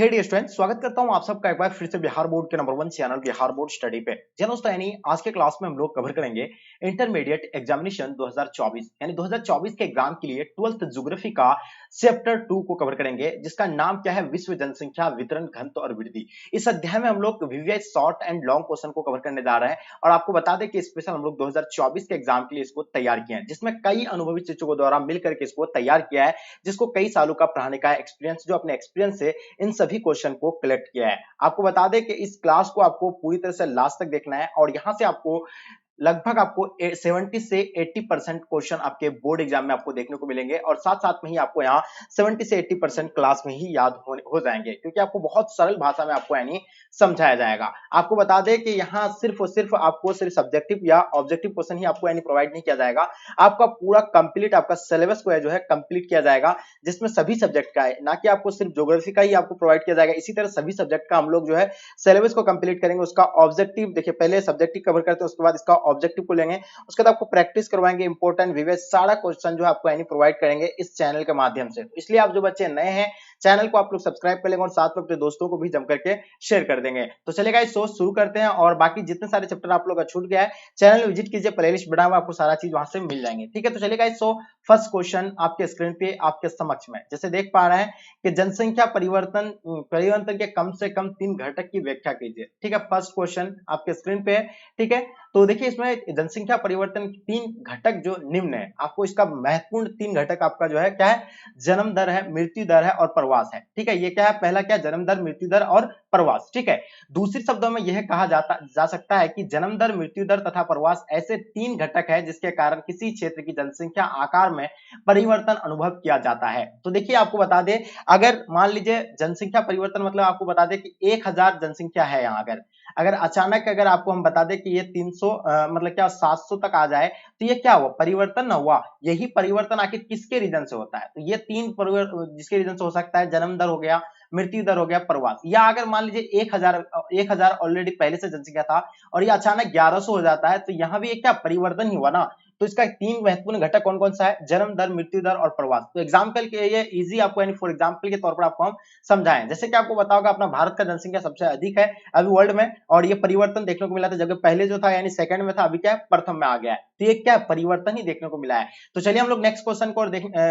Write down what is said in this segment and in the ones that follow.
हे dear student, स्वागत करता हूं आप सबका एक बार फिर से बिहार बोर्ड के number 1 channel Bihar board study पे। जी दोस्तों, यानी आज के क्लास में हम लोग कवर करेंगे इंटरमीडिएट एग्जामिनेशन 2024 यानी 2024 के एग्जाम के लिए 12th ज्योग्राफी का चैप्टर 2 को कवर करेंगे, जिसका नाम क्या है, विश्व जनसंख्या वितरण घनत्व और वृद्धि। इस अध्याय में हम लोग VVI short and long question को कवर करने जा रहे हैं और आपको बता दें कि स्पेशल हम लोग 2024 के एग्जाम के लिए इसको तैयार किए हैं, जिसमें कई अनुभवी शिक्षकों द्वारा मिलकर के इसको तैयार किया है, जिसको कई सालों का पढ़ाने का एक्सपीरियंस, जो अपने एक्सपीरियंस से इन सभी क्वेश्चन को कलेक्ट किया है। आपको बता दें कि इस क्लास को आपको पूरी तरह से लास्ट तक देखना है और यहां से आपको लगभग आपको 70 से 80% क्वेश्चन आपके बोर्ड एग्जाम में आपको देखने को मिलेंगे और साथ साथ में ही आपको यहाँ 70 से 80% क्लास में ही याद हो जाएंगे, क्योंकि आपको बहुत सरल भाषा में आपको यानी समझाया जाएगा। आपको बता दें कि यहाँ सिर्फ और सिर्फ आपको सिर्फ सब्जेक्टिव या ऑब्जेक्टिव क्वेश्चन ही आपको यानी प्रोवाइड नहीं किया जाएगा, आपका पूरा कंप्लीट आपका सिलेबस को जो है कंप्लीट किया जाएगा, जिसमें सभी सब्जेक्ट का है, ना कि आपको सिर्फ ज्योग्राफी का ही आपको प्रोवाइड किया जाएगा। इसी तरह सभी सब्जेक्ट का हम लोग जो है सिलेबस को कंप्लीट करेंगे। उसका ऑब्जेक्टिव देखिए, पहले सब्जेक्टिव कवर करते हैं, उसके बाद इसका ऑब्जेक्टिव को लेंगे, उसके बाद आपको प्रैक्टिस करवाएंगे, इंपॉर्टेंट वीवीएस सारा क्वेश्चन जो है आपको यानी प्रोवाइड करेंगे इस चैनल के माध्यम से। तो इसलिए आप जो बच्चे नए हैं, चैनल को आप लोग सब्सक्राइब कर लेंगे और साथ में अपने दोस्तों को भी जम करके शेयर कर देंगे। तो चलेगा, इस सोच शुरू करते हैं और बाकी जितने सारे चैप्टर आप लोग का छूट गया है, चैनल में विजिट कीजिए, प्लेलिस्ट बना हुआ, आपको सारा चीज वहां से मिल जाएंगे। ठीक है, तो चलेगा, इस फर्स्ट क्वेश्चन आपके स्क्रीन पे आपके समक्ष में जैसे देख पा रहे हैं कि जनसंख्या परिवर्तन के कम से कम 3 घटक की व्याख्या कीजिए। ठीक है, फर्स्ट क्वेश्चन आपके स्क्रीन पे है। ठीक है, तो देखिए इसमें जनसंख्या परिवर्तन के 3 घटक जो निम्न है, आपको इसका महत्वपूर्ण 3 घटक आपका जो है क्या है, जन्म दर है, मृत्यु दर है और प्रवास है। ठीक है, ये क्या है, पहला क्या, जन्म दर, मृत्यु दर और प्रवास। ठीक है, दूसरे शब्दों में यह कहा जा सकता है कि जन्म दर, मृत्यु दर तथा प्रवास ऐसे 3 घटक है जिसके कारण किसी क्षेत्र की जनसंख्या आकार में परिवर्तन अनुभव किया जाता है। तो देखिए आपको बता दें, अगर मान लीजिए जनसंख्या परिवर्तन मतलब आपको बता दें कि 1000 जनसंख्या है यहाँ, अगर अचानक अगर आपको हम बता दें कि ये 300 मतलब क्या 700 तक आ जाए, तो ये क्या हुआ, परिवर्तन ना हुआ। यही परिवर्तन आखिर किसके रीजन से होता है, तो ये 3 परिवर्तन जिसके रीजन से हो सकता है, जन्म दर हो गया, मृत्यु दर हो गया, प्रवास। या अगर मान लीजिए 1000 ऑलरेडी पहले से जनसंख्या था और ये अचानक 1100 हो जाता है, तो यहाँ भी एक क्या परिवर्तन ही हुआ ना। तो इसका 3 महत्वपूर्ण घटक कौन कौन सा है, जन्म दर, मृत्यु दर और प्रवास। तो एग्जाम्पल के लिए इजी आपको यानी फॉर एग्जाम्पल के तौर पर आपको हम समझाएं, जैसे कि आपको पता होगा अपना भारत का जनसंख्या सबसे अधिक है अभी वर्ल्ड में, और ये परिवर्तन देखने को मिला था, जबकि पहले जो था यानी सेकंड में था, अभी क्या है, प्रथम में आ गया है। तो ये क्या परिवर्तन ही देखने को मिला है। तो चलिए हम लोग नेक्स्ट क्वेश्चन को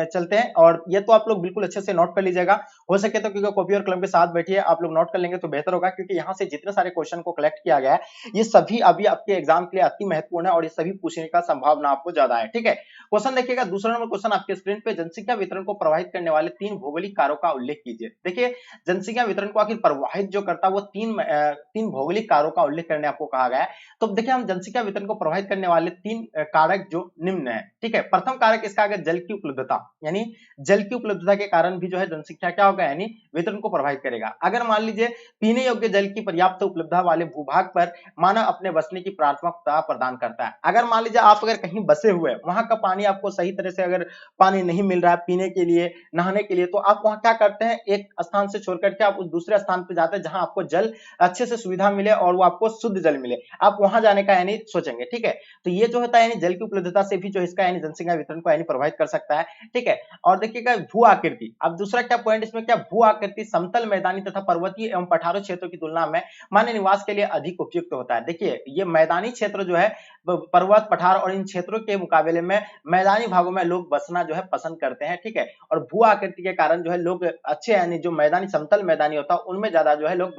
चलते हैं, और ये तो आप लोग बिल्कुल अच्छे से नोट कर लीजिएगा, हो सके तो क्योंकि कॉपी और कलम के साथ बैठिए, आप लोग नोट कर लेंगे तो बेहतर होगा, क्योंकि यहाँ से जितने सारे क्वेश्चन को कलेक्ट किया गया है, ये सभी अभी आपके एग्जाम के लिए अति महत्वपूर्ण है और ये सभी पूछने का संभावना आपको ज्यादा है। ठीक है, क्वेश्चन देखिएगा, दूसरा नंबर क्वेश्चन आपके स्क्रीन पे, जनसंख्या वितरण को प्रभावित करने वाले 3 भौगोलिक कारकों का उल्लेख कीजिए। देखिए जनसंख्या वितरण को आखिर प्रभावित जो करता है वो तीन भौगोलिक कारकों का उल्लेख करने आपको कहा गया है। तो देखिए हम जनसंख्या वितरण को प्रभावित करने वाले 3 कारक जो निम्न है। ठीक है, प्रथम कारक इसका अगर जल की उपलब्धता, यानी जल की उपलब्धता के कारण भी जो है जनसंख्या क्या होगा, यानी वितरण को प्रभावित करेगा। अगर मान लीजिए पीने योग्य जल की पर्याप्त उपलब्धता वाले भूभाग पर मानव अपने बसने की प्राथमिकता प्रदान करता है। अगर मान लीजिए आप अगर कहीं बसे हुए, वहां का पानी आपको सही तरह से अगर पानी नहीं मिल रहा है पीने के लिए, नहाने के लिए, तो आप वहां क्या करते हैं, एक स्थान से छोड़कर के आप उस दूसरे स्थान पे जाते हैं जहां आपको जल अच्छे से सुविधा मिले और वो आपको शुद्ध जल मिले, आप वहां जाने का यानी सोचेंगे। ठीक है, तो ये जो होता है यानी जल की उपलब्धता से भी जो इसका यानी जनसंख्या वितरण को यानी प्रभावित कर सकता है। ठीक है, और देखिएगा भू आकृति, अब दूसरा क्या पॉइंट इसमें, क्या भू आकृति समतल, मैदानी तथा पर्वतीय एवं पठारी क्षेत्रों की तुलना में मानव निवास के लिए अधिक उपयुक्त होता है। देखिए ये मैदानी क्षेत्र जो है, पर्वत, पठार और इन क्षेत्रों के मुकाबले में मैदानी भागों में लोग बसना जो है पसंद करते हैं। ठीक है, और भू आकृति के कारण जो है लोग अच्छे यानी जो मैदानी, समतल मैदानी होता है उनमें ज्यादा जो है लोग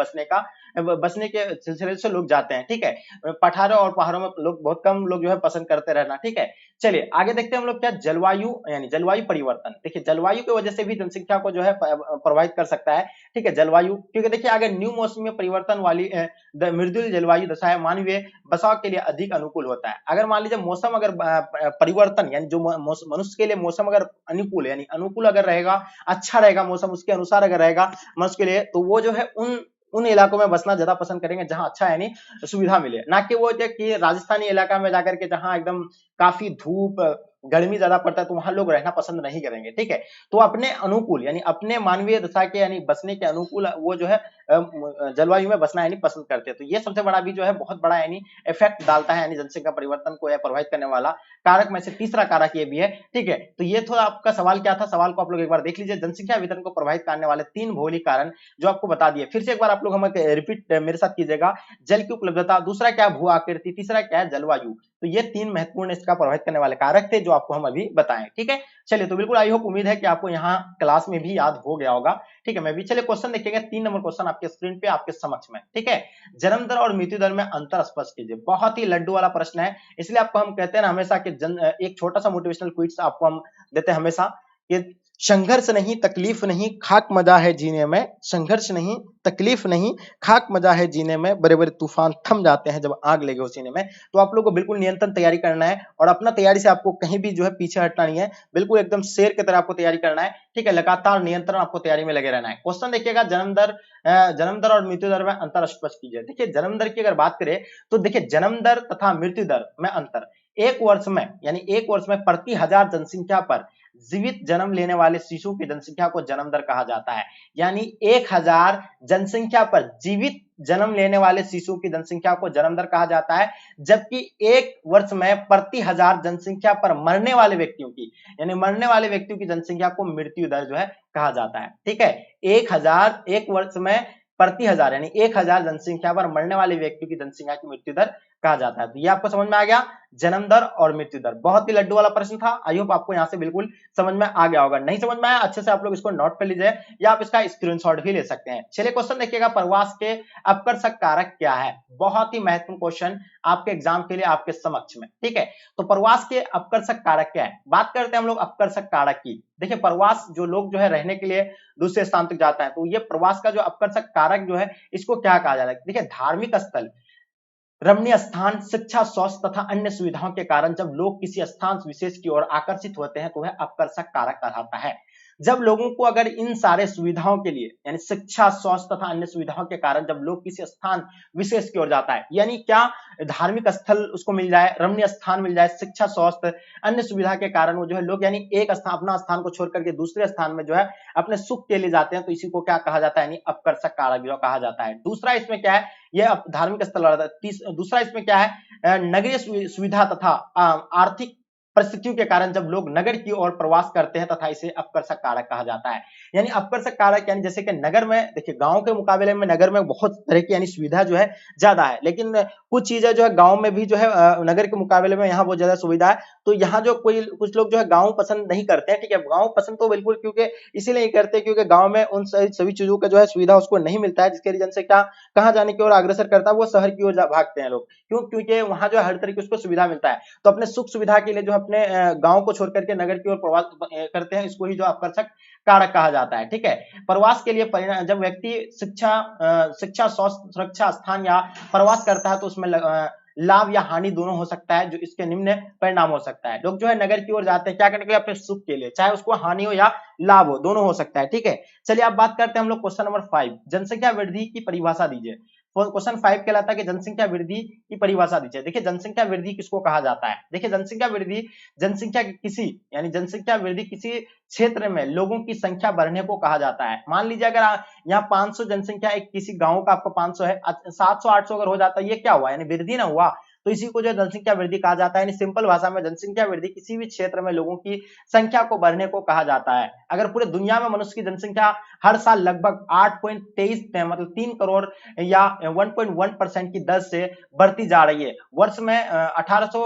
बसने के सिलसिले से लोग जाते हैं। ठीक है, पठारों और पहाड़ों में लोग बहुत कम लोग जो है पसंद करते रहना। ठीक है, चलिए आगे देखते हैं हम लोग क्या, जलवायु यानी जलवायु परिवर्तन। देखिए जलवायु की वजह से भी जनसंख्या को जो है प्रभावित कर सकता है। ठीक है, जलवायु, क्योंकि देखिए अगर न्यू मौसम में परिवर्तन वाली मृदुल जलवायु दशा है, मानवीय बसाव के लिए अधिक अनुकूल होता है। अगर मान लीजिए मौसम अगर परिवर्तन यानी जो मनुष्य के लिए मौसम अगर अनुकूल यानी अनुकूल अगर रहेगा, अच्छा रहेगा मौसम, उसके अनुसार अगर रहेगा मनुष्य के लिए, तो वो जो है उन इलाकों में बसना ज्यादा पसंद करेंगे जहां अच्छा यानी सुविधा मिले, ना कि वो कि राजस्थानी इलाका में जाकर के जहां एकदम काफी धूप, गर्मी ज्यादा पड़ता है, तो वहां लोग रहना पसंद नहीं करेंगे। ठीक है, तो अपने अनुकूल यानी अपने मानवीय दशा के यानी बसने के अनुकूल वो जो है जलवायु में बसना यानी पसंद करते हैं। तो ये सबसे बड़ा भी जो है बहुत बड़ा यानी इफेक्ट डालता है यानी जनसंख्या परिवर्तन को प्रभावित करने वाला कारक में से तीसरा कारक ये भी है। ठीक है, तो ये थोड़ा आपका सवाल क्या था, सवाल को आप लोग एक बार देख लीजिए। जनसंख्या वितरण को प्रभावित करने वाले 3 भौगोलिक कारण जो आपको बता दिए, फिर से एक बार आप लोग हमें रिपीट मेरे साथ कीजिएगा। जल की उपलब्धता, दूसरा क्या भू आकृति, तीसरा क्या है जलवायु। तो ये 3 महत्वपूर्ण इसका प्रभावित करने वाले कारक थे जो आपको हम अभी बताएं। ठीक है, चलिए तो बिल्कुल आई होप उम्मीद है कि आपको यहाँ क्लास में भी याद हो गया होगा। ठीक है, मैं भी चलिए क्वेश्चन देखिएगा, 3 नंबर क्वेश्चन आपके स्क्रीन पे आपके समक्ष में। ठीक है, जन्म दर और मृत्यु दर में अंतर स्पष्ट कीजिए। बहुत ही लड्डू वाला प्रश्न है, इसलिए आपको हम कहते हैं ना हमेशा कि एक छोटा सा मोटिवेशनल क्विज आपको हम देते हैं हमेशा कि संघर्ष नहीं तकलीफ नहीं खाक मजा है जीने में, संघर्ष नहीं तकलीफ नहीं खाक मजा है जीने में, बड़े बड़े तूफान थम जाते हैं जब आग लगे हो सीने में। तो आप लोग को बिल्कुल निरंतर तैयारी करना है और अपना तैयारी से आपको कहीं भी जो है पीछे हटना नहीं है, बिल्कुल एकदम शेर की तरह आपको तैयारी करना है। ठीक है, लगातार नियंत्रण आपको तैयारी में लगे रहना है। क्वेश्चन देखिएगा, जन्म दर और मृत्यु दर में अंतर स्पष्ट कीजिए। देखिए जन्म दर की अगर बात करें तो देखिए जन्म दर तथा मृत्यु दर में अंतर, एक वर्ष में यानी एक वर्ष में प्रति 1000 जनसंख्या पर जीवित जन्म लेने वाले शिशु की जनसंख्या को जन्म दर कहा जाता है। यानी 1000 जनसंख्या पर जीवित जन्म लेने वाले शिशु की जनसंख्या को जन्म दर कहा जाता है, जबकि एक वर्ष में प्रति 1000 जनसंख्या पर मरने वाले व्यक्तियों की यानी मरने वाले व्यक्तियों की जनसंख्या को मृत्यु दर जो है कहा जाता है। ठीक है, 1000 एक वर्ष में प्रति 1000 यानी 1000 जनसंख्या पर मरने वाले व्यक्तियों की जनसंख्या की मृत्यु दर कहा जाता है। तो ये आपको समझ में आ गया, जन्म दर और मृत्यु दर। बहुत ही लड्डू वाला प्रश्न था, आई होप आपको यहाँ से बिल्कुल समझ में आ गया होगा। नहीं समझ में आया अच्छे से आप लोग इसको नोट कर लीजिए या आप इसका स्क्रीनशॉट भी ले सकते हैं। चलिए क्वेश्चन देखिएगा, प्रवास के अपकर्षक कारक क्या है। बहुत ही महत्वपूर्ण क्वेश्चन आपके एग्जाम के लिए आपके समक्ष में। ठीक है, तो प्रवास के अपकर्षक कारक क्या है, बात करते हैं हम लोग अपकर्षक कारक की। देखिए प्रवास जो लोग जो है रहने के लिए दूसरे स्थान तक जाता है, तो ये प्रवास का जो अपकर्षक कारक जो है इसको क्या कहा जाता है। देखिए धार्मिक स्थल, रमणीय स्थान, शिक्षा, स्वास्थ्य तथा अन्य सुविधाओं के कारण जब लोग किसी स्थान विशेष की ओर आकर्षित होते हैं तो वह अपकर्षक कारक कहलाता है। जब लोगों को अगर इन सारे सुविधाओं के लिए यानी शिक्षा, स्वास्थ्य तथा अन्य सुविधाओं के कारण जब लोग किसी स्थान विशेष की ओर जाता है, यानी क्या धार्मिक स्थल उसको मिल जाए, रमणीय स्थान मिल जाए, शिक्षा, स्वास्थ्य, अन्य सुविधा के कारण वो जो है लोग यानी एक स्थान अपना स्थान को छोड़ करके दूसरे स्थान में जो है अपने सुख के लिए जाते हैं, तो इसी को क्या कहा जाता है यानी अपकर्षक कारक जो कहा जाता है। दूसरा इसमें क्या है, यह धार्मिक स्थल। दूसरा इसमें क्या है, नगरीय सुविधा तथा आर्थिक परिस्थितियों के कारण जब लोग नगर की ओर प्रवास करते हैं तथा इसे अपकर्षक कारक कहा जाता है। यानी अपकर्षक कारक यानी जैसे कि नगर में देखिए गांव के मुकाबले में नगर में बहुत तरह की यानी सुविधा जो है ज्यादा है, लेकिन कुछ चीजें जो है गांव में भी जो है नगर के मुकाबले में यहाँ बहुत ज्यादा सुविधा है। तो यहाँ जो कुछ लोग जो है गांव पसंद नहीं करते हैं। ठीक है, गांव पसंद तो बिल्कुल क्योंकि इसीलिए नहीं करते क्योंकि गांव में उन सभी चीजों का जो है सुविधा उसको नहीं मिलता है, जिसके रीजन से क्या कहाँ जाने की ओर अग्रसर करता है, वो शहर की ओर भागते हैं लोग। क्यों, क्योंकि वहां जो हर तरह की उसको सुविधा मिलता है। तो अपने सुख सुविधा के लिए जो अपने गांव को छोड़ करके नगर की ओर प्रवास करते हैं, इसको ही जो आकर्षक कारक कहा जाता है। ठीक है, प्रवास के लिए जब व्यक्ति शिक्षा, स्वास्थ्य, सुरक्षा स्थान या प्रवास करता है तो उसमें लाभ या हानि दोनों हो सकता है, जो इसके निम्न परिणाम हो सकता है। लोग जो है नगर की ओर जाते हैं क्या करने के लिए, अपने सुख के लिए, चाहे उसको हानि हो या लाभ हो, दोनों हो सकता है। ठीक है, चलिए अब बात करते हैं हम लोग क्वेश्चन नंबर 5, जनसंख्या वृद्धि की परिभाषा दीजिए। क्वेश्चन 5 कहलाता है कि जनसंख्या वृद्धि की परिभाषा दीजिए। देखिए जनसंख्या वृद्धि किसको कहा जाता है। देखिए जनसंख्या वृद्धि जनसंख्या वृद्धि किसी क्षेत्र में लोगों की संख्या बढ़ने को कहा जाता है। मान लीजिए अगर यहाँ 500 जनसंख्या एक किसी गांव का आपका 500 है, 700-800 अगर हो जाता है, ये क्या हुआ यानी वृद्धि ना हुआ, तो इसी को जो जनसंख्या वृद्धि कहा जाता है। यानी सिंपल भाषा में जनसंख्या वृद्धि किसी भी क्षेत्र में लोगों की संख्या को बढ़ने को कहा जाता है। अगर पूरे दुनिया में मनुष्य की जनसंख्या हर साल लगभग 8.23 मतलब 3 करोड़ या 1.1% की दर से बढ़ती जा रही है, वर्ष में 1800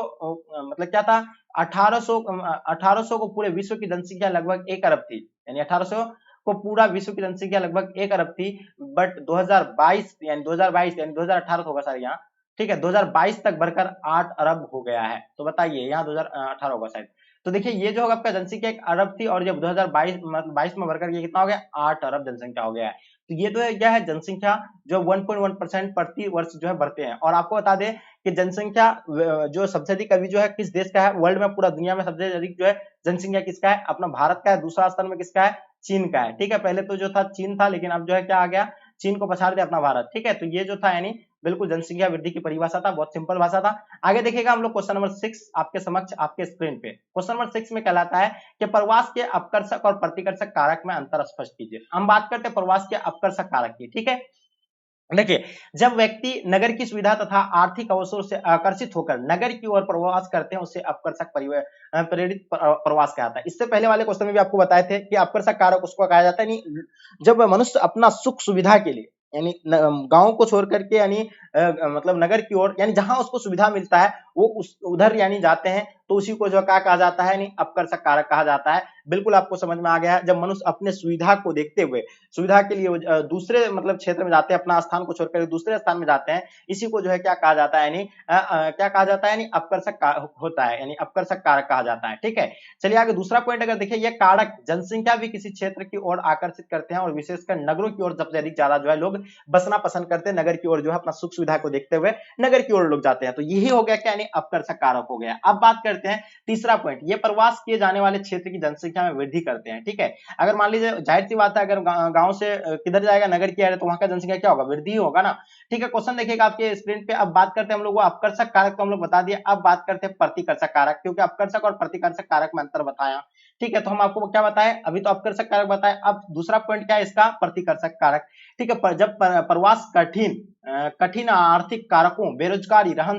मतलब क्या था 1800 को पूरे विश्व की जनसंख्या लगभग 1 अरब थी, यानी 1800 को पूरा विश्व की जनसंख्या लगभग 1 अरब थी। बट 2022 यानी 2018 होगा सर यहाँ, ठीक है, 2022 तक बढ़कर 8 अरब हो गया है। तो बताइए यहाँ 2018 होगा शायद। तो देखिए ये जो होगा आपका जनसंख्या 1 अरब थी और जब 2022 में बढ़कर ये कितना हो गया 8 अरब जनसंख्या हो गया है। तो ये तो है क्या है जनसंख्या जो 1.1% प्रति वर्ष जो है बढ़ते हैं। और आपको बता दें कि जनसंख्या जो सबसे अधिक अभी जो है किस देश का है वर्ल्ड में, पूरा दुनिया में सबसे अधिक जो है जनसंख्या किसका है, अपना भारत का है। दूसरा स्थान में किसका है, चीन का है। ठीक है, पहले तो जो था चीन था, लेकिन अब जो है क्या आ गया, चीन को पछाड़ दिया अपना भारत। ठीक है, तो ये जो था यानी बिल्कुल जनसंख्या वृद्धि की परिभाषा था, बहुत सिंपल भाषा था। आगे देखिएगा हम लोग क्वेश्चन नंबर 6 आपके समक्ष आपके स्क्रीन पे। क्वेश्चन नंबर 6 में कहलाता है कि प्रवास के अपकर्षक और प्रतिकर्षक कारक में अंतर स्पष्ट कीजिए। हम बात करते हैं प्रवास के अपकर्षक कारक की। ठीक है, देखिए, जब व्यक्ति नगर की सुविधा तथा आर्थिक अवसरों से आकर्षित होकर नगर की ओर प्रवास करते हैं, उसे अपकर्षक प्रेरित प्रवास कहलाता है। इससे पहले वाले क्वेश्चन में भी आपको बताए थे कि अपकर्षक कारक उसको कहा जाता है, यानी जब मनुष्य अपना सुख सुविधा के लिए यानी गांव को छोड़ करके यानी मतलब नगर की ओर यानी जहां उसको सुविधा मिलता है वो उस उधर यानी जाते हैं, तो उसी को जो क्या कहा जाता है, यानी अपकर्षक कारक कहा जाता है। बिल्कुल आपको समझ में आ गया है। जब मनुष्य अपने सुविधा को देखते हुए सुविधा के लिए दूसरे मतलब क्षेत्र में जाते हैं, अपना स्थान को छोड़कर दूसरे स्थान में जाते हैं, इसी को जो है क्या कहा जाता है, यानी क्या कहा जाता है, यानी अपकर्षक होता है, यानी अपकर्षक कारक कहा जाता है। ठीक है, चलिए आगे दूसरा पॉइंट अगर देखिए, ये कारक जनसंख्या भी किसी क्षेत्र की ओर आकर्षित करते हैं और विशेषकर नगरों की ओर सबसे अधिक ज्यादा जो है लोग बसना पसंद करते हैं, नगर की ओर जो है अपना सुख सुविधा को देखते हुए नगर की ओर लोग जाते हैं। तो यही हो गया क्या, यानी अपकर्षक कारक हो गया। अब बात करते हैं तीसरा पॉइंट, ये प्रवास किए जाने वाले क्षेत्र की जनसंख्या में वृद्धि करते हैं। ठीक है, अगर मान लीजिए जाहिर सी बात है, अगर गांव से किधर जाएगा, नगर की है, तो वहां का जनसंख्या क्या होगा, वृद्धि होगा ना। ठीक है, क्वेश्चन देखिएगा आपके स्क्रीन पे। अब बात करते हैं हम लोग, वो अपकर्षक कारक तो हम लोग बता दिए, अब बात करते हैं प्रतिकर्षक कारक, क्योंकि अपकर्षक और प्रतिकर्षक कारक में अंतर बताया। ठीक है, तो हम आपको क्या बताएं, अभी तो अपकर्षक कारक बताए, अब दूसरा पॉइंट क्या है इसका, प्रतिकर्षक कारक। ठीक है, जब प्रवास कठिन आर्थिक कारकों, बेरोजगारी, रहन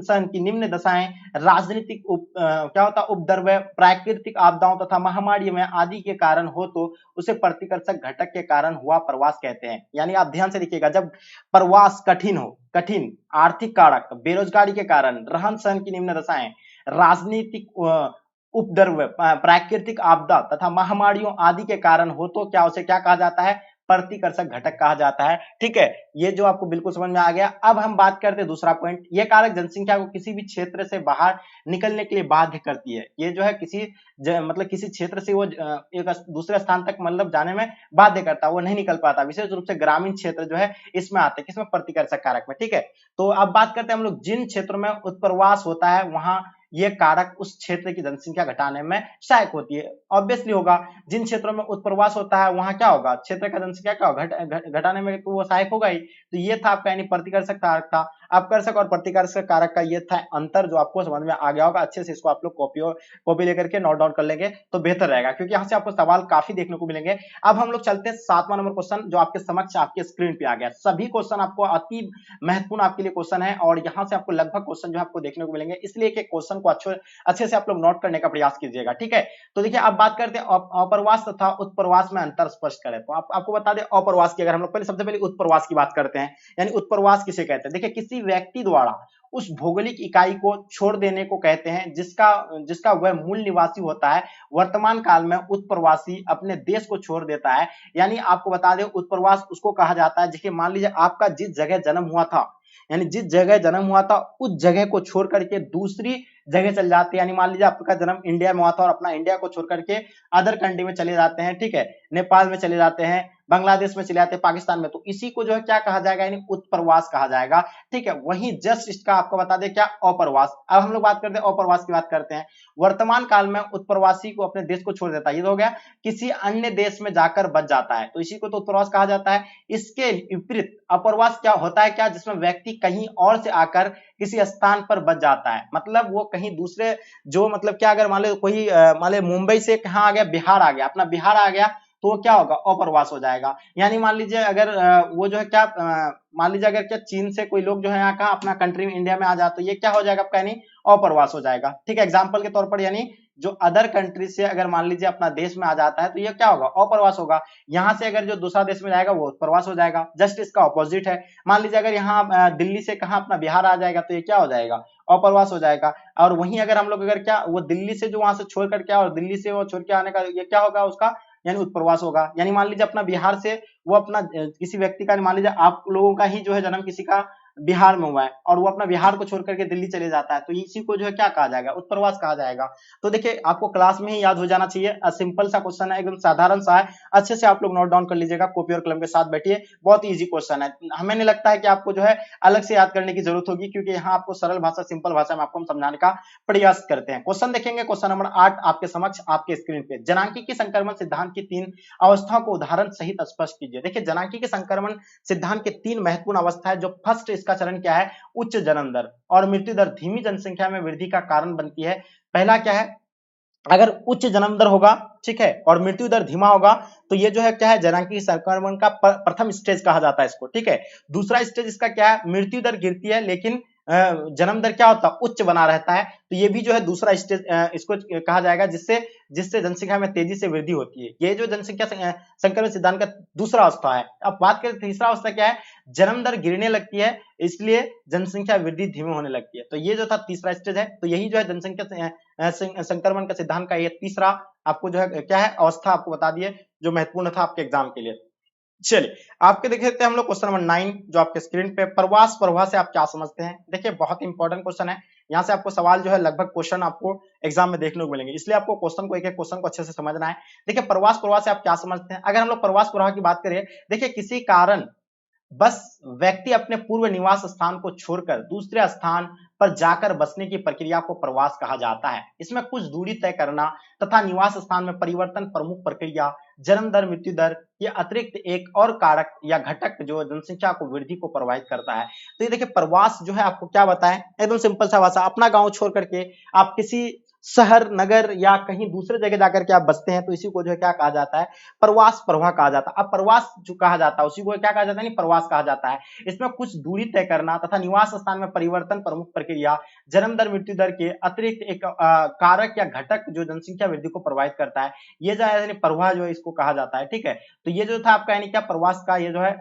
सहन की निम्न दशाएं, राजनीतिक क्या होता है उपद्रव, प्राकृतिक आपदाओं तथा महामारी में आदि के कारण हो, तो उसे प्रतिकर्षक घटक के कारण हुआ प्रवास कहते हैं। यानी आप ध्यान से देखिएगा, जब प्रवास कठिन हो, कठिन आर्थिक कारक, बेरोजगारी के कारण, रहन सहन की निम्न दशाएं, राजनीतिक उपद्रव, प्राकृतिक आपदा तथा महामारियों आदि के कारण हो, तो क्या उसे क्या कहा जाता है, प्रतिकर्षक घटक कहा जाता है। ठीक है, ये जो आपको बिल्कुल समझ में आ गया। अब हम बात करते हैं दूसरा पॉइंट, ये कारक जनसंख्या को किसी भी क्षेत्र से बाहर निकलने के लिए बाध्य करती है। ये जो है किसी मतलब किसी क्षेत्र से वो एक दूसरे स्थान तक मतलब जाने में बाध्य करता है, वो नहीं निकल पाता, विशेष रूप से ग्रामीण क्षेत्र जो है इसमें आते हैं, किसमें, प्रतिकर्षक कारक में। ठीक है, तो अब बात करते हैं हम लोग, जिन क्षेत्रों में उत्प्रवास होता है वहां ये कारक उस क्षेत्र की जनसंख्या घटाने में सहायक होती है। ऑब्वियसली होगा, जिन क्षेत्रों में उत्प्रवास होता है वहां क्या होगा, क्षेत्र का जनसंख्या क्या होगा, घटाने में तो वो सहायक होगा ही। तो ये था आपका यानी प्रतिकर्षक कारक था। अपकर्षक और प्रतिकर्षक कारक का ये था अंतर, जो आपको समझ में आ गया होगा। अच्छे से इसको आप लोग कॉपी लेकर के नोट डाउन कर लेंगे तो बेहतर रहेगा, क्योंकि यहाँ से आपको सवाल काफी देखने को मिलेंगे। अब हम लोग चलते हैं 7वां नंबर क्वेश्चन, जो आपके समक्ष आपके स्क्रीन पे आ गया। सभी क्वेश्चन आपको अति महत्वपूर्ण आपके लिए क्वेश्चन है, और यहाँ से आपको लगभग क्वेश्चन जो आपको देखने को मिलेंगे, इसलिए कि क्वेश्चन को अच्छे से आप लोग नोट करने का प्रयास कीजिएगा। ठीक है, तो देखिए अब बात करते हैं अप्रवास तथा उत्प्रवास में अंतर स्पष्ट करें। तो आपको बता दें, अप्रवास की अगर हम लोग पहले सबसे पहले उत्प्रवास की बात करते हैं, यानी उत्प्रवास किसे कहते हैं। देखिए, किसी व्यक्ति द्वारा उस भौगोलिक इकाई को छोड़ देने को कहते हैं जिसका वह मूल निवासी होता है। वर्तमान काल में उत्प्रवासी अपने देश को छोड़ देता है। यानी आपको बता दें, उत्प्रवास उसको कहा जाता है, देखिए मान लीजिए आपका जिस जगह जन्म हुआ था, यानी जिस जगह जन्म हुआ था उस जगह को छोड़ करके दूसरी जगह चल जाते हैं। यानी मान लीजिए आपका जन्म इंडिया में हुआ था और अपना इंडिया को छोड़ करके अदर कंट्री में चले जाते हैं। ठीक है, नेपाल में चले जाते हैं, बांग्लादेश में चले जाते हैं, पाकिस्तान में, तो इसी को जो है क्या कहा जाएगा, यानी उत्प्रवास कहा जाएगा। ठीक है, वहीं जस्ट इसका आपको बता दें क्या, अप्रवास। अब हम लोग बात करते हैं अप्रवास की बात करते हैं। वर्तमान काल में उत्प्रवासी को अपने देश को छोड़ देता है, ये तो हो गया, किसी अन्य देश में जाकर बच जाता है, तो इसी को तो उत्प्रवास कहा जाता है। इसके विपरीत अप्रवास क्या होता है, क्या, जिसमें व्यक्ति कहीं और से आकर किसी स्थान पर बच जाता है, मतलब वो कहीं दूसरे जो मतलब क्या, अगर मान लो कोई मान लो मुंबई से कहाँ आ गया, बिहार आ गया, अपना बिहार आ गया, तो वो क्या होगा, अप्रवास हो जाएगा। यानी मान लीजिए अगर वो जो है क्या, मान लीजिए अगर क्या चीन से कोई लोग जो है यहाँ का अपना कंट्री में इंडिया में आ जाए, तो ये क्या हो जाएगा आपका, यानी अप्रवास हो जाएगा। ठीक है, एग्जाम्पल के तौर पर, यानी जो अदर कंट्री से अगर मान लीजिए अपना देश में आ जाता है, तो ये क्या होगा, अप्रवास होगा। यहाँ से अगर जो दूसरा देश में जाएगा वो प्रवास हो जाएगा। जस्ट इसका ऑपोजिट है, मान लीजिए अगर यहाँ दिल्ली से कहाँ अपना बिहार आ जाएगा, तो ये क्या हो जाएगा, अप्रवास हो जाएगा। और वहीं अगर हम लोग अगर क्या, वो दिल्ली से जो वहां से छोड़ करके और दिल्ली से वो छोड़ के आने का, ये क्या होगा उसका, यानी उत्प्रवास होगा। यानी मान लीजिए अपना बिहार से वो अपना किसी व्यक्ति का, मान लीजिए आप लोगों का ही जो है जन्म किसी का बिहार में हुआ है, और वो अपना बिहार को छोड़ करके दिल्ली चले जाता है, तो इसी को जो है क्या कहा जाएगा, उत्प्रवास कहा जाएगा। तो देखिए आपको क्लास में ही याद हो जाना चाहिए, सिंपल सा क्वेश्चन है, एकदम साधारण सा है, अच्छे से आप लोग नोट डाउन कर लीजिएगा, कॉपी और कलम के साथ बैठिए, बहुत इजी क्वेश्चन है। हमें नहीं लगता है कि आपको जो है अलग से याद करने की जरूरत होगी, क्योंकि यहाँ आपको सरल भाषा, सिंपल भाषा में आपको हम समझाने का प्रयास करते हैं। क्वेश्चन देखेंगे, क्वेश्चन नंबर 8 आपके समक्ष आपके स्क्रीन पे, जनांकीय संक्रमण सिद्धांत की 3 अवस्थाओं को उदाहरण सहित स्पष्ट कीजिए। देखिए, जनांकीय संक्रमण सिद्धांत के 3 महत्वपूर्ण अवस्था है। जो फर्स्ट इसका चरण क्या है, उच्च जन्म दर और मृत्यु दर धीमी जनसंख्या में वृद्धि का कारण बनती है। पहला क्या है, अगर उच्च जन्म दर होगा ठीक है, और मृत्यु दर धीमा होगा तो ये जो है क्या है, जननांगीय संक्रमण का प्रथम स्टेज कहा जाता है इसको, ठीक है। दूसरा स्टेज इसका क्या है, मृत्यु दर गिरती है लेकिन जन्म दर क्या होता है, उच्च बना रहता है, तो ये भी जो है दूसरा स्टेज इसको कहा जाएगा, जिससे जिससे जनसंख्या में तेजी से वृद्धि होती है। ये जो जनसंख्या संक्रमण सिद्धांत का दूसरा अवस्था है। अब बात करें तीसरा अवस्था क्या है, जन्म दर गिरने लगती है इसलिए जनसंख्या वृद्धि धीमी होने लगती है। तो ये जो था तीसरा स्टेज है, तो यही जो है जनसंख्या संक्रमण का सिद्धांत का ये तीसरा आपको जो है क्या है अवस्था आपको बता दिए, जो महत्वपूर्ण था आपके एग्जाम के लिए। चलिए आपके देख लेते हैं हम लोग क्वेश्चन नंबर 9 जो आपके स्क्रीन पे, प्रवास प्रवाह से आप क्या समझते हैं। देखिए बहुत इंपॉर्टेंट क्वेश्चन है, यहाँ से आपको सवाल जो है लगभग क्वेश्चन आपको एग्जाम में देखने को मिलेंगे, इसलिए आपको क्वेश्चन को एक एक क्वेश्चन को अच्छे से समझना है। देखिए प्रवास प्रवाह से आप क्या समझते हैं। अगर हम लोग प्रवास प्रवाह की बात करें, देखिए किसी कारण बस व्यक्ति अपने पूर्व निवास स्थान को छोड़कर दूसरे स्थान पर जाकर बसने की प्रक्रिया को प्रवास कहा जाता है। इसमें कुछ दूरी तय करना तथा निवास स्थान में परिवर्तन प्रमुख प्रक्रिया, जन्म दर मृत्यु दर ये अतिरिक्त एक और कारक या घटक जो जनसंख्या को वृद्धि को प्रभावित करता है। तो ये देखिए प्रवास जो है आपको क्या बताएं, एकदम सिंपल सा भाषा, अपना गांव छोड़ करके आप किसी शहर नगर या कहीं दूसरे जगह जाकर के आप बसते हैं, तो इसी को जो है क्या कहा जाता है, प्रवास प्रवाह कहा जाता है। अब प्रवास जो कहा जाता है उसी को क्या कहा जाता है, प्रवास कहा जाता है। इसमें कुछ दूरी तय करना तथा निवास स्थान में परिवर्तन प्रमुख प्रक्रिया, जन्म दर मृत्यु दर के अतिरिक्त एक कारक या घटक जो जनसंख्या वृद्धि को प्रभावित करता है, ये जो है प्रवाह जो है इसको कहा जाता है, ठीक है। तो ये जो था आपका यानी क्या प्रवास का ये जो है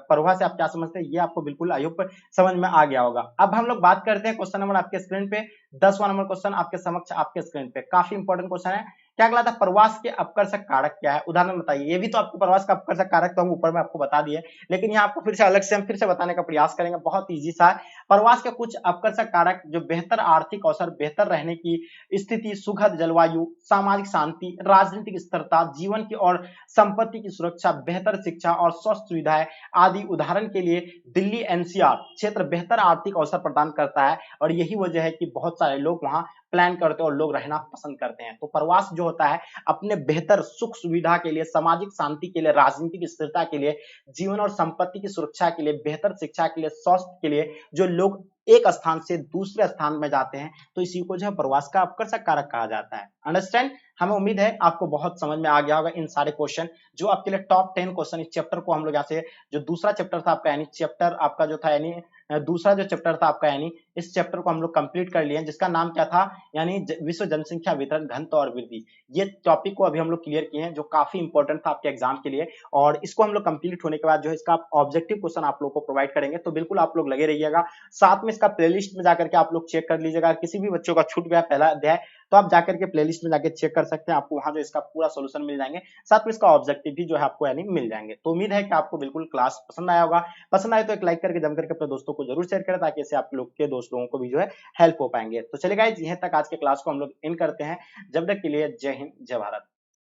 प्रवाह से आप क्या समझते हैं, ये आपको बिल्कुल आई होप समझ में आ गया होगा। अब हम लोग बात करते हैं क्वेश्चन नंबर आपके स्क्रीन पे 10वां नंबर क्वेश्चन आपके समक्ष आपके स्क्रीन पे, काफी इंपॉर्टेंट क्वेश्चन है। क्या कहलाता है, प्रवास के अपकर्षक कारक क्या है, उदाहरण बताइए। ये भी तो आपको प्रवास का अपकर्षक कारक तो हम ऊपर में आपको बता दिए, लेकिन यहाँ आपको फिर से अलग से हम फिर से बताने का प्रयास करेंगे, बहुत इजी सा है। प्रवास के कुछ अपकर्षक कारक जो बेहतर आर्थिक अवसर, बेहतर रहने की स्थिति, सुखद जलवायु, सामाजिक शांति, राजनीतिक स्थिरता, जीवन की और संपत्ति की सुरक्षा, बेहतर शिक्षा और स्वास्थ्य सुविधाएं आदि। उदाहरण के लिए दिल्ली एनसीआर क्षेत्र बेहतर आर्थिक अवसर प्रदान करता है और यही वजह है कि बहुत सारे लोग वहां प्लान करते हैं और लोग रहना पसंद करते हैं। तो प्रवास जो होता है अपने बेहतर सुख सुविधा के लिए, सामाजिक शांति के लिए, राजनीतिक स्थिरता के लिए, जीवन और संपत्ति की सुरक्षा के लिए, बेहतर शिक्षा के लिए, स्वास्थ्य के लिए जो लोग एक स्थान से दूसरे स्थान में जाते हैं, तो इसी को जो है प्रवास का अपकर्षक कारक कहा जाता है। अंडरस्टैंड। हमें उम्मीद है आपको बहुत समझ में आ गया होगा इन सारे क्वेश्चन, जो आपके लिए टॉप 10 क्वेश्चन इस चैप्टर को हम लोग यहाँ से, जो दूसरा चैप्टर था आपका यानी चैप्टर आपका जो था यानी दूसरा जो चैप्टर था आपका यानी इस चैप्टर को हम लोग कंप्लीट कर लिए, जिसका नाम क्या था यानी विश्व जनसंख्या वितरण, घनत्व और वृद्धि। ये टॉपिक को अभी हम लोग क्लियर किए हैं, जो काफी इंपॉर्टेंट था आपके एग्जाम के लिए, और इसको हम लोग कंप्लीट होने के बाद जो है इसका ऑब्जेक्टिव क्वेश्चन आप लोग को प्रोवाइड करेंगे, तो बिल्कुल आप लोग लगे रहिएगा। साथ में इसका प्लेलिस्ट में जाकर के आप लोग चेक कर लीजिएगा, किसी भी बच्चों का छूट गया पहला अध्याय तो आप जाकर के प्लेलिस्ट में जाकर चेक कर सकते हैं, आपको वहां जो इसका पूरा सोल्यूशन मिल जाएंगे, साथ में इसका ऑब्जेक्टिव भी जो है आपको यानी मिल जाएंगे। तो उम्मीद है कि आपको बिल्कुल क्लास पसंद आया होगा, पसंद आए तो एक लाइक करके जम करके अपने दोस्तों को जरूर शेयर करें, ताकि इससे आप लोग के दोस्त लोगों को भी जो है हेल्प हो पाएंगे। तो चलिए गाइस, यहीं तक आज के क्लास को हम लोग इन करते हैं। जब तक के लिए जय हिंद, जय भारत।